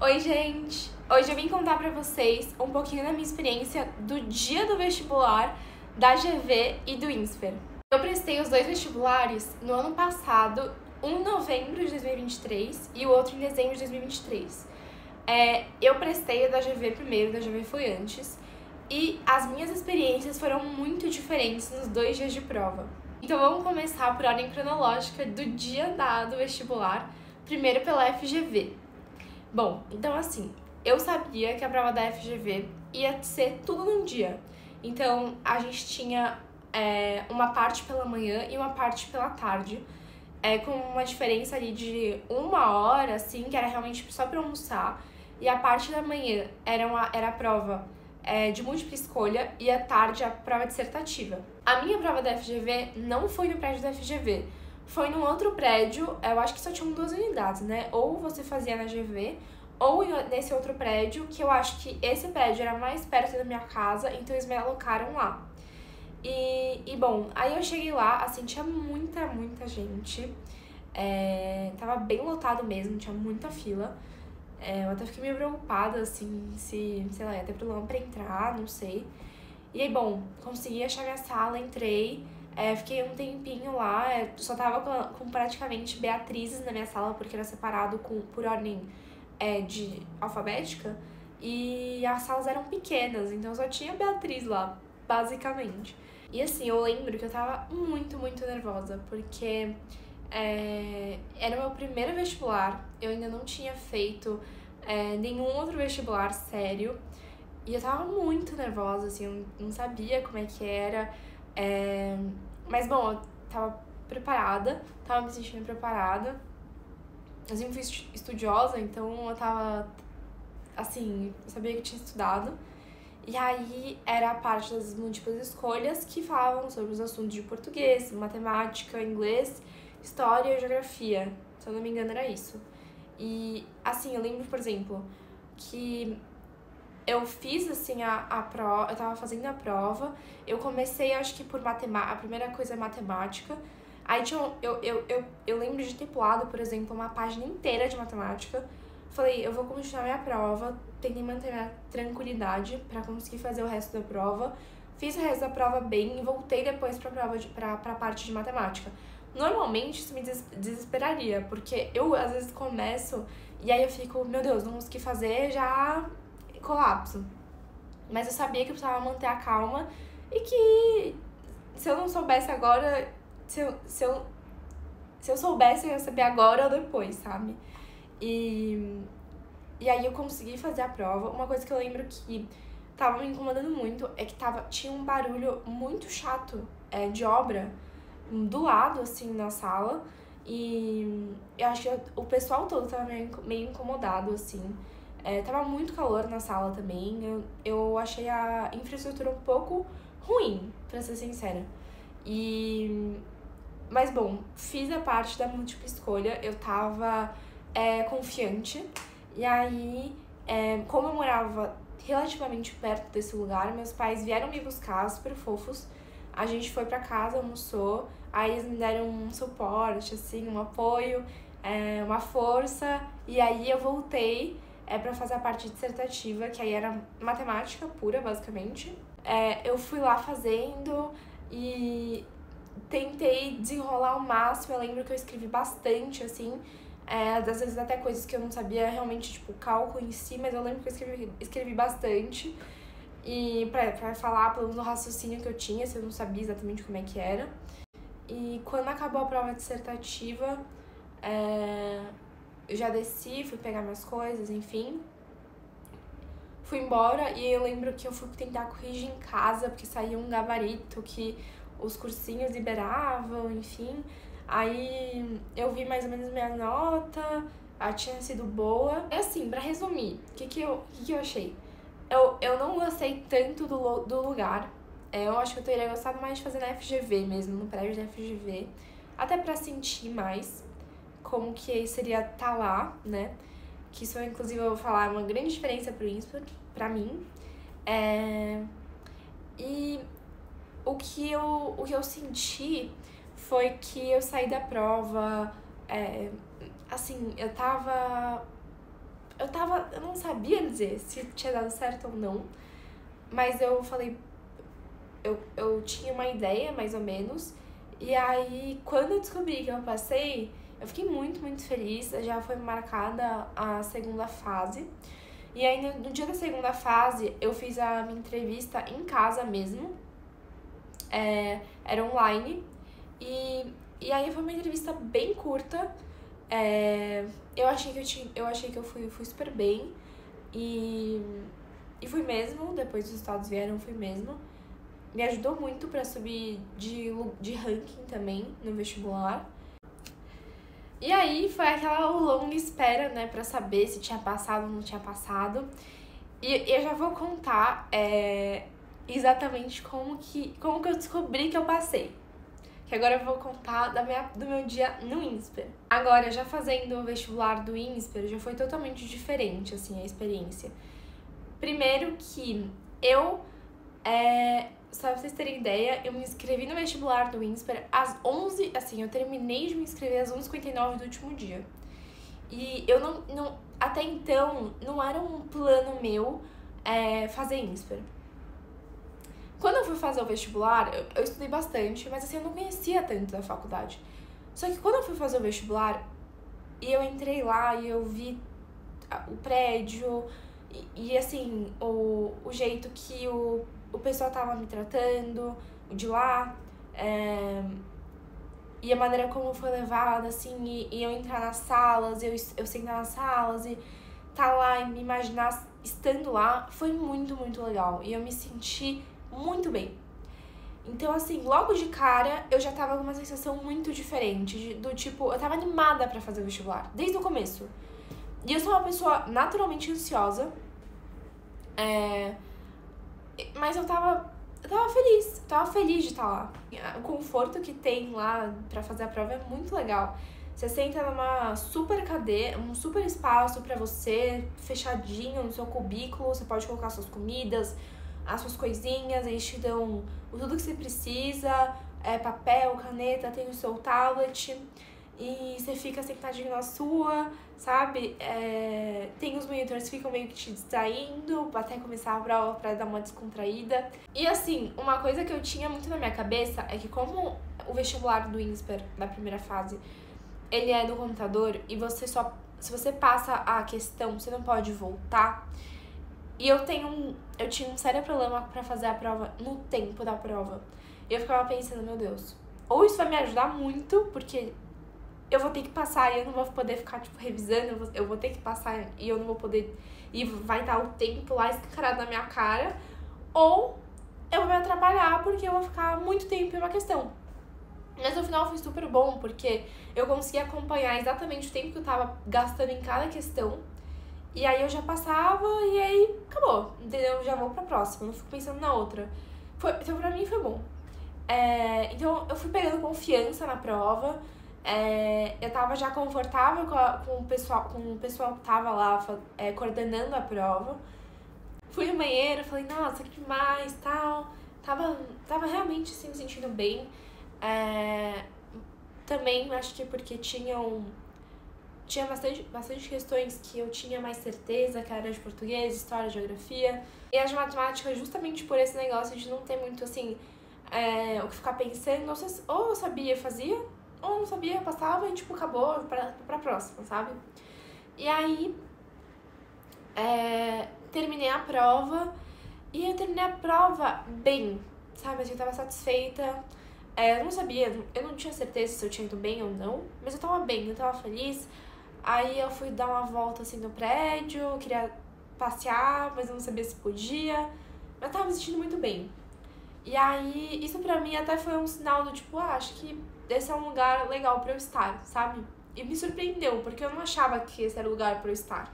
Oi, gente! Hoje eu vim contar pra vocês um pouquinho da minha experiência do dia do vestibular da GV e do INSPER. Eu prestei os dois vestibulares no ano passado, um em novembro de 2023 e o outro em dezembro de 2023. Eu prestei o da GV primeiro, da GV foi antes, e as minhas experiências foram muito diferentes nos 2 dias de prova. Então vamos começar por ordem cronológica do dia do vestibular, primeiro pela FGV. Bom, então assim, eu sabia que a prova da FGV ia ser tudo num dia. Então, a gente tinha uma parte pela manhã e uma parte pela tarde, com uma diferença ali de 1 hora, assim, que era realmente só pra almoçar. E a parte da manhã era a prova de múltipla escolha e à tarde a prova dissertativa. A minha prova da FGV não foi no prédio da FGV, foi num outro prédio, eu acho que só tinham 2 unidades, né? Ou você fazia na GV, ou nesse outro prédio, que eu acho que esse prédio era mais perto da minha casa, então eles me alocaram lá. Bom, aí eu cheguei lá, assim, tinha muita gente, tava bem lotado mesmo, tinha muita fila. Eu até fiquei meio preocupada, assim, sei lá, ia ter problema pra entrar, não sei. E aí, bom, consegui achar minha sala, entrei, fiquei um tempinho lá, só tava com praticamente Beatrizes na minha sala, porque era separado por ordem de alfabética, e as salas eram pequenas, então só tinha Beatriz lá, basicamente. E assim, eu lembro que eu tava muito nervosa, porque era o meu primeiro vestibular, eu ainda não tinha feito nenhum outro vestibular sério, e eu tava muito nervosa, assim, eu não sabia como é que era. Mas, bom, eu tava preparada, tava me sentindo preparada. Eu sempre fui estudiosa, então eu tava, assim, eu sabia que eu tinha estudado. E aí era a parte das múltiplas escolhas que falavam sobre os assuntos de português, matemática, inglês, história e geografia. Se eu não me engano, era isso. E, assim, eu lembro, por exemplo, que eu fiz, assim, a prova, eu tava fazendo a prova, eu comecei, acho que por matemática, a primeira coisa é matemática, aí eu lembro de ter pulado, por exemplo, uma página inteira de matemática, falei, eu vou continuar minha prova, tentei manter minha tranquilidade pra conseguir fazer o resto da prova, fiz o resto da prova bem e voltei depois pra parte de matemática. Normalmente isso me desesperaria, porque eu às vezes começo e aí eu fico, meu Deus, não consegui fazer, já colapso. Mas eu sabia que eu precisava manter a calma e que se eu não soubesse agora, se eu soubesse, eu ia saber agora ou depois, sabe? E aí eu consegui fazer a prova. Uma coisa que eu lembro que tava me incomodando muito é que tinha um barulho muito chato de obra do lado, assim, na sala. E eu acho que o pessoal todo tava meio incomodado, assim. Tava muito calor na sala também. Eu achei a infraestrutura um pouco ruim, pra ser sincera. Mas, bom, fiz a parte da múltipla escolha. Eu tava confiante. E aí, como eu morava relativamente perto desse lugar, meus pais vieram me buscar, super fofos. A gente foi pra casa, almoçou. Aí eles me deram um suporte, assim, um apoio, uma força. E aí eu voltei pra fazer a parte dissertativa, que aí era matemática pura, basicamente. Eu fui lá fazendo e tentei desenrolar ao máximo. Eu lembro que eu escrevi bastante, assim, às vezes até coisas que eu não sabia realmente, tipo, cálculo em si, mas eu lembro que eu escrevi bastante. E pra falar pelo menos o raciocínio que eu tinha, se eu não sabia exatamente como é que era. E quando acabou a prova dissertativa, eu já desci, fui pegar minhas coisas, enfim. Fui embora e eu lembro que eu fui tentar corrigir em casa, porque saía um gabarito que os cursinhos liberavam, enfim. Aí eu vi mais ou menos minha nota, tinha sido boa. E assim, pra resumir, o que eu achei? Eu não gostei tanto do lugar. Eu acho que eu teria gostado mais de fazer na FGV mesmo, no prédio da FGV. Até pra sentir mais como que seria estar lá, né? Que isso, inclusive, eu vou falar, é uma grande diferença pro INSPER, pra mim. E o que eu senti foi que eu saí da prova, assim, eu tava eu não sabia dizer se tinha dado certo ou não, mas eu falei, eu tinha uma ideia, mais ou menos, e aí, quando eu descobri que eu passei, eu fiquei muito, muito feliz. Já foi marcada a segunda fase. E aí, no dia da segunda fase, eu fiz a minha entrevista em casa mesmo. Era online. E aí, foi uma entrevista bem curta. Eu achei que eu fui super bem. E fui mesmo. Depois os resultados vieram, fui mesmo. Me ajudou muito pra subir de ranking também no vestibular. E aí foi aquela longa espera, né, pra saber se tinha passado ou não tinha passado. E eu já vou contar exatamente como que eu descobri que eu passei. Que agora eu vou contar do meu dia no INSPER. Agora, já fazendo o vestibular do INSPER, já foi totalmente diferente, assim, a experiência. Primeiro que só pra vocês terem ideia, eu me inscrevi no vestibular do INSPER às 11, assim, eu terminei de me inscrever às 11h59 do último dia. E eu não até então, não era um plano meu fazer INSPER. Quando eu fui fazer o vestibular, eu estudei bastante, mas assim, eu não conhecia tanto da faculdade. Só que quando eu fui fazer o vestibular, e eu entrei lá e eu vi o prédio, e assim, o jeito que o pessoal tava me tratando, o de lá, e a maneira como foi levada, assim, e eu entrar nas salas, eu sentar nas salas e tá lá e me imaginar estando lá, foi muito, muito legal. E eu me senti muito bem. Então, assim, logo de cara, eu já tava com uma sensação muito diferente, do tipo, eu tava animada pra fazer o vestibular, desde o começo. E eu sou uma pessoa naturalmente ansiosa, mas eu tava feliz de estar lá. O conforto que tem lá pra fazer a prova é muito legal. Você senta numa super cadeira, um super espaço pra você, fechadinho no seu cubículo, você pode colocar suas comidas, as suas coisinhas, eles te dão tudo que você precisa, papel, caneta, tem o seu tablet, e você fica sentadinho na sua, sabe? Tem os monitores que ficam meio que te distraindo até começar a prova pra dar uma descontraída. E assim, uma coisa que eu tinha muito na minha cabeça é que como o vestibular do INSPER, da primeira fase, ele é no computador e se você passa a questão, você não pode voltar. E eu tinha um sério problema pra fazer a prova no tempo da prova. E eu ficava pensando, meu Deus, ou isso vai me ajudar muito, porque eu vou ter que passar e eu não vou poder ficar, tipo, revisando, eu vou ter que passar e eu não vou poder, e vai estar o tempo lá escancarado na minha cara, ou eu vou me atrapalhar porque eu vou ficar muito tempo em uma questão. Mas no final foi super bom, porque eu consegui acompanhar exatamente o tempo que eu tava gastando em cada questão. E aí eu já passava e aí acabou, entendeu? Já vou pra próxima, não fico pensando na outra. Então pra mim foi bom. Então eu fui pegando confiança na prova, eu tava já confortável com o pessoal que tava lá coordenando a prova. Fui no banheiro, falei, nossa, que demais, tal. Tava realmente assim, me sentindo bem. Também acho que porque tinha bastante questões que eu tinha mais certeza, que era de português, história, geografia. E as de matemática, justamente por esse negócio de não ter muito, assim, o que ficar pensando. Ou eu sabia, fazia, ou não sabia, passava e, tipo, acabou pra próxima, sabe? E aí, terminei a prova. E eu terminei a prova bem, sabe? Assim, eu tava satisfeita. Eu não sabia, eu não tinha certeza se eu tinha ido bem ou não, mas eu tava bem, eu tava feliz. Aí eu fui dar uma volta assim no prédio, eu queria passear, mas eu não sabia se podia. Mas eu tava me sentindo muito bem. E aí, isso pra mim até foi um sinal do tipo, acho que esse é um lugar legal pra eu estar, sabe? E me surpreendeu, porque eu não achava que esse era o lugar pra eu estar.